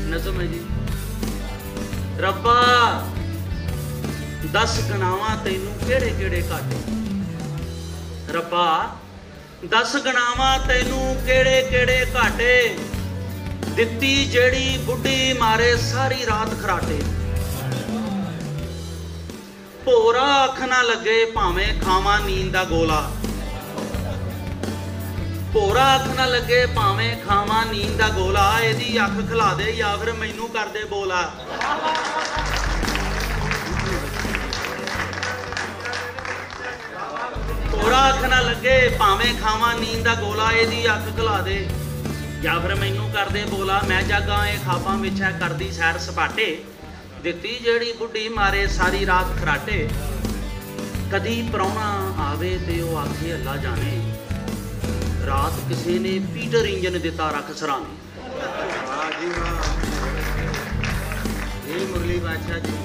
नज़म है जी। रब्बा दस गणावां तैनू केड़े केड़े घाटे, रब्बा दस गणावां तैनू केड़े केड़े घाटे, दित्ती जेड़ी बुढ़ी मारे सारी रात खराटे। भोरा अख ना लगे भावें खावां नींद दा गोला, भोरा अख ना लगे भावें खावां नींद दा गोला, एदी अख खिला दे या फिर मैनू कर दे बोला। भोरा अख ना लगे भावें खावां नींद दा गोला, एदी अख खिला दे या फिर मैनू कर दे बोला। मैं जागा ए खाबां विच है करदी सैर सपाटे, दित्ती जेड़ी बुढ़ी मारे सारी रात खराटे। कदी प्राहुणा आवे ते ओ आखे अल्लाह जाने, रात किसी ने पीटर इंजन दिता रख सराने। मुरली बादशाह जी।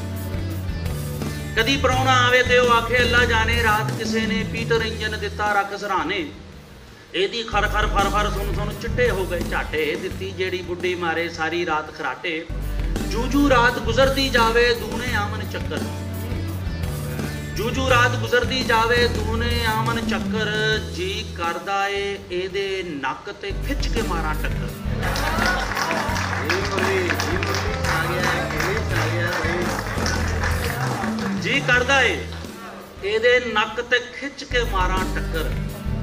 कदी प्राहुणा आवे ते ओ आखे अल्लाह जाने, रात किसी ने पीटर इंजन दिता रख सराने। एदी खर खर फर फर सुन सुन चिट्टे हो गए झाटे, दित्ती जेड़ी बुढ़ी मारे सारी रात खराटे। जू जू रात गुजरती जावे दूने आमन चक्कर, जू जू रात गुजरती जावे दूने आमन चक्कर, जी करदा ए एदे नक ते खिच के मारा टक्कर। जी करदा ए एदे नक ते खिच के मारा टक्कर।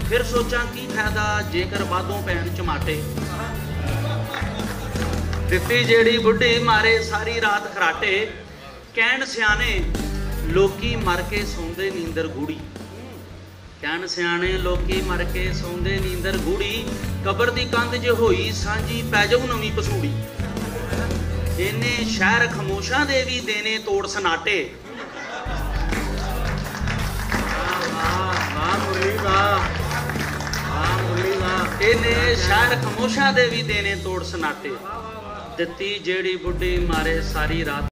फिर सोचा की फायदा जेकर बादों पैन चमाटे, दित्ती जेड़ी बुढ़ी मारे सारी रात खराटे। कहन सियाने लोकी मर के सौंदे नींदर गूड़ी, कहन सियाने लोकी मर के सौंदे नींदर गूड़ी, कबर दी कंध ज होई सांझी पै जाऊ नवीं पसूड़ी। इन्ने शहर खमोशां दे भी देने तोड़ सनाटे, इन्ने शहर खमोशां दे भी देने तोड़ सनाटे। दित्ती जेड़ी बुढ़ी मारे सारी रात